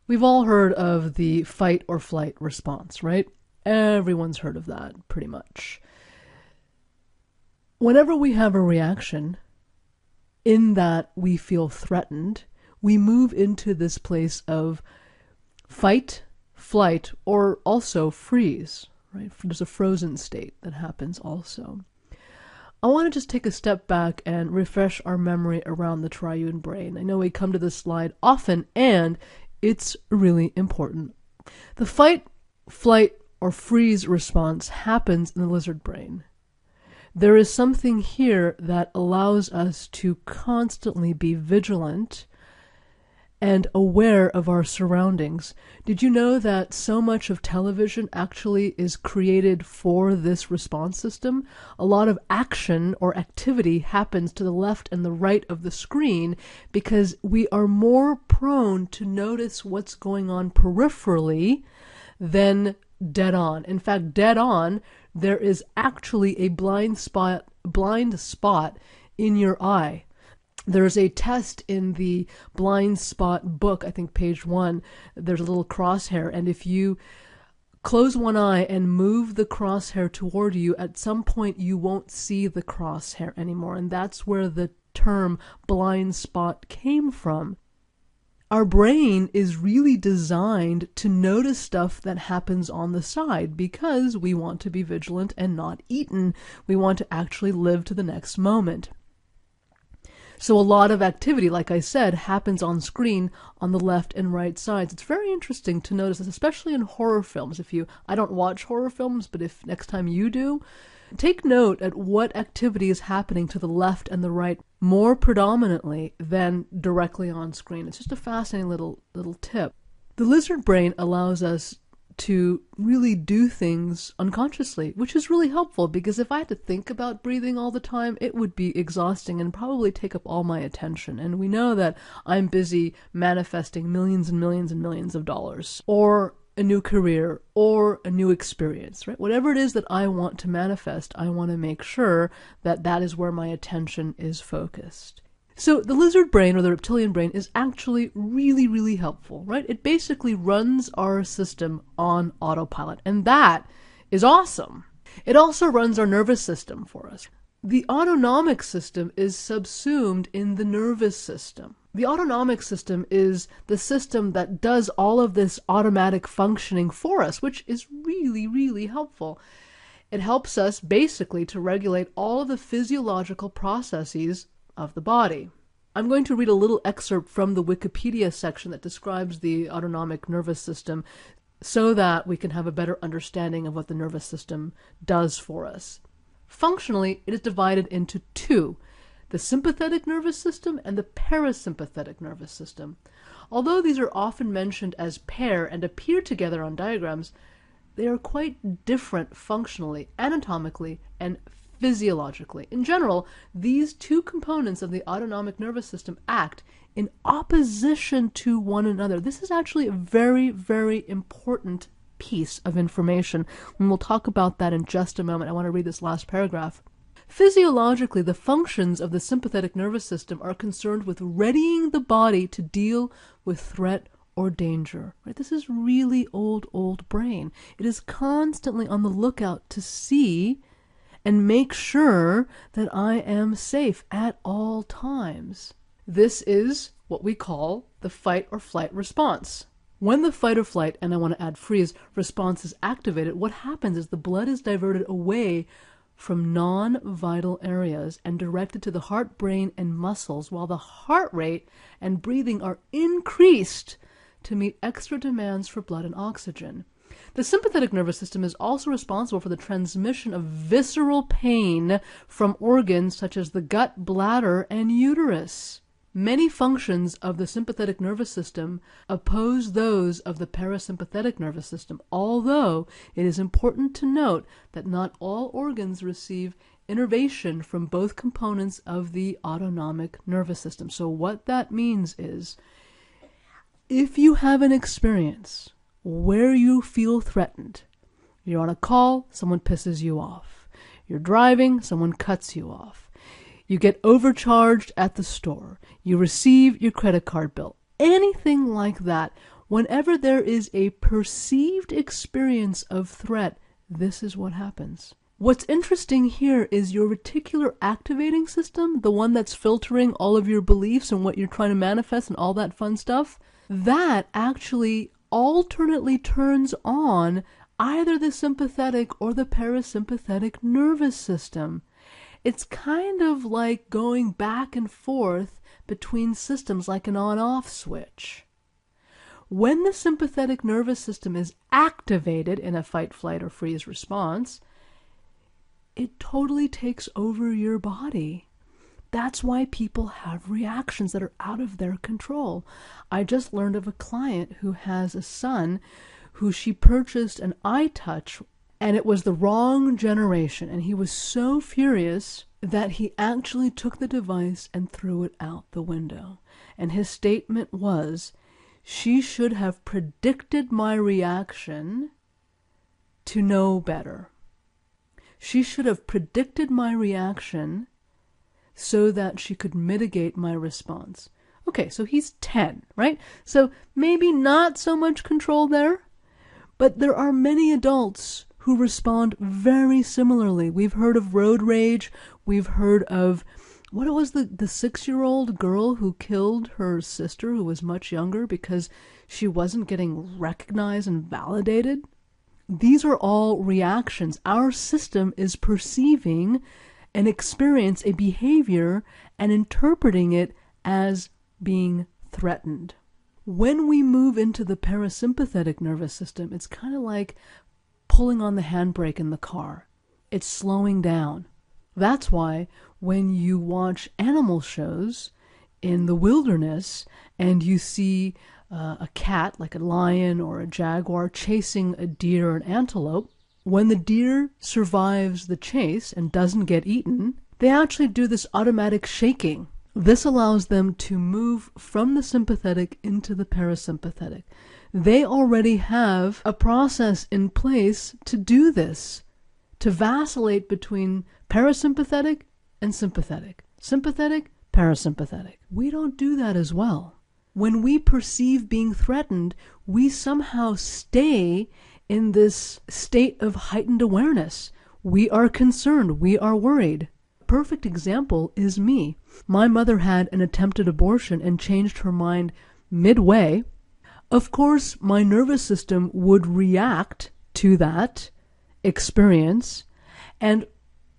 We've all heard of the fight or flight response, right? Everyone's heard of that, pretty much. Whenever we have a reaction in that we feel threatened, we move into this place of fight, flight, or also freeze, right? There's a frozen state that happens also. I want to just take a step back and refresh our memory around the triune brain. I know we come to this slide often, and it's really important. The fight, flight, or freeze response happens in the lizard brain. There is something here that allows us to constantly be vigilant and aware of our surroundings. Did you know that so much of television actually is created for this response system? A lot of action or activity happens to the left and the right of the screen because we are more prone to notice what's going on peripherally than dead on. In fact, dead on, there is actually a blind spot in your eye. There's a test in the blind spot book, I think page 1, there's a little crosshair, and if you close one eye and move the crosshair toward you, at some point you won't see the crosshair anymore, and that's where the term blind spot came from. Our brain is really designed to notice stuff that happens on the side because we want to be vigilant and not eaten. We want to actually live to the next moment. So a lot of activity, like I said, happens on screen on the left and right sides. It's very interesting to notice this, especially in horror films. I don't watch horror films, but if next time you do, take note at what activity is happening to the left and the right more predominantly than directly on screen. It's just a fascinating little tip. The lizard brain allows us to really do things unconsciously, which is really helpful because if I had to think about breathing all the time, it would be exhausting and probably take up all my attention. And we know that I'm busy manifesting millions and millions and millions of dollars, or a new career, or a new experience, right? Whatever it is that I want to manifest, I want to make sure that that is where my attention is focused. So the lizard brain, or the reptilian brain, is actually really, really helpful, right? It basically runs our system on autopilot, and that is awesome. It also runs our nervous system for us. The autonomic system is subsumed in the nervous system. The autonomic system is the system that does all of this automatic functioning for us, which is really, really helpful. It helps us basically to regulate all of the physiological processes of the body. I'm going to read a little excerpt from the Wikipedia section that describes the autonomic nervous system so that we can have a better understanding of what the nervous system does for us. Functionally, it is divided into two: the sympathetic nervous system and the parasympathetic nervous system. Although these are often mentioned as pair and appear together on diagrams, they are quite different functionally, anatomically, and physiologically. In general, these two components of the autonomic nervous system act in opposition to one another. This is actually a very, very important piece of information, and we'll talk about that in just a moment. I want to read this last paragraph. Physiologically, the functions of the sympathetic nervous system are concerned with readying the body to deal with threat or danger. Right? This is really old brain. It is constantly on the lookout to see and make sure that I am safe at all times. This is what we call the fight or flight response. When the fight or flight, and I want to add freeze, response is activated, what happens is the blood is diverted away from non-vital areas and directed to the heart, brain, and muscles, while the heart rate and breathing are increased to meet extra demands for blood and oxygen. The sympathetic nervous system is also responsible for the transmission of visceral pain from organs such as the gut, bladder, and uterus. Many functions of the sympathetic nervous system oppose those of the parasympathetic nervous system, although it is important to note that not all organs receive innervation from both components of the autonomic nervous system. So what that means is, if you have an experience where you feel threatened, you're on a call, someone pisses you off, you're driving, someone cuts you off, you get overcharged at the store, you receive your credit card bill, anything like that, Whenever there is a perceived experience of threat, this is what happens. What's interesting here is your reticular activating system, the one that's filtering all of your beliefs and what you're trying to manifest and all that fun stuff, that actually alternately turns on either the sympathetic or the parasympathetic nervous system. It's kind of like going back and forth between systems like an on-off switch. When the sympathetic nervous system is activated in a fight, flight, or freeze response, it totally takes over your body. That's why people have reactions that are out of their control. I just learned of a client who has a son who she purchased an iTouch, and it was the wrong generation, and he was so furious that he actually took the device and threw it out the window. And his statement was, "She should have predicted my reaction to know better. She should have predicted my reaction so that she could mitigate my response." Okay, so he's 10, right? So maybe not so much control there, but there are many adults who respond very similarly. We've heard of road rage. We've heard of, what was the 6-year-old girl who killed her sister who was much younger because she wasn't getting recognized and validated? These are all reactions. Our system is perceiving an experience, a behavior, and interpreting it as being threatened. When we move into the parasympathetic nervous system, it's kind of like pulling on the handbrake in the car. It's slowing down. That's why when you watch animal shows in the wilderness and you see a cat, like a lion or a jaguar, chasing a deer or an antelope, when the deer survives the chase and doesn't get eaten, they actually do this automatic shaking. This allows them to move from the sympathetic into the parasympathetic. They already have a process in place to do this, to vacillate between parasympathetic and sympathetic. Sympathetic, parasympathetic. We don't do that as well. When we perceive being threatened, we somehow stay in this state of heightened awareness. We are concerned. We are worried. A perfect example is me. My mother had an attempted abortion and changed her mind midway. Of course, my nervous system would react to that experience, and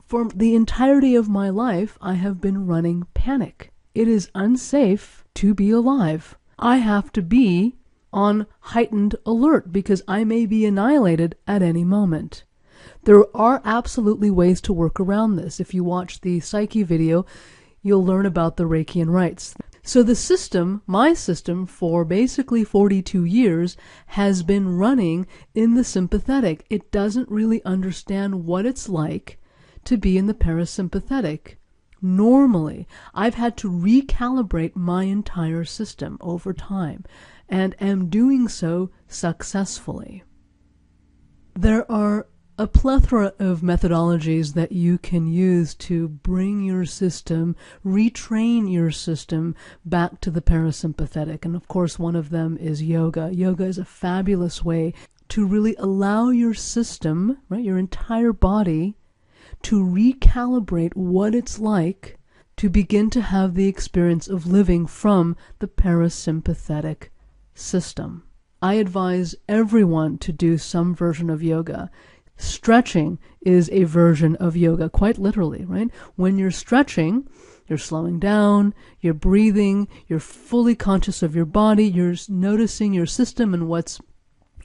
for the entirety of my life, I have been running panic. It is unsafe to be alive. I have to be on heightened alert because I may be annihilated at any moment. There are absolutely ways to work around this. If you watch the Psyche video, you'll learn about the Reichian rites. So the system, my system, for basically 42 years has been running in the sympathetic. It doesn't really understand what it's like to be in the parasympathetic. Normally, I've had to recalibrate my entire system over time, and am doing so successfully. There are a plethora of methodologies that you can use to bring your system, retrain your system back to the parasympathetic. And of course, one of them is yoga. Yoga is a fabulous way to really allow your system, right, your entire body, to recalibrate what it's like to begin to have the experience of living from the parasympathetic system. I advise everyone to do some version of yoga. Stretching is a version of yoga, quite literally, right? When you're stretching, you're slowing down, you're breathing, you're fully conscious of your body, you're noticing your system and what's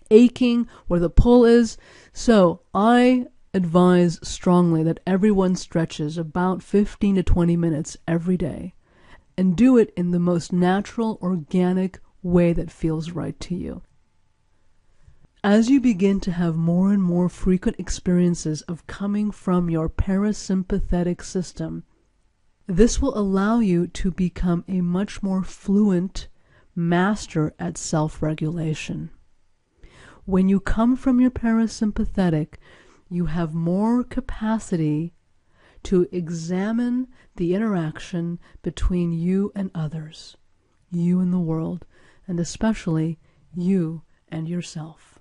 aching, where the pull is. So I advise strongly that everyone stretches about 15 to 20 minutes every day, and do it in the most natural, organic way that feels right to you. As you begin to have more and more frequent experiences of coming from your parasympathetic system, this will allow you to become a much more fluent master at self-regulation. When you come from your parasympathetic, you have more capacity to examine the interaction between you and others, you and the world, and especially you and yourself.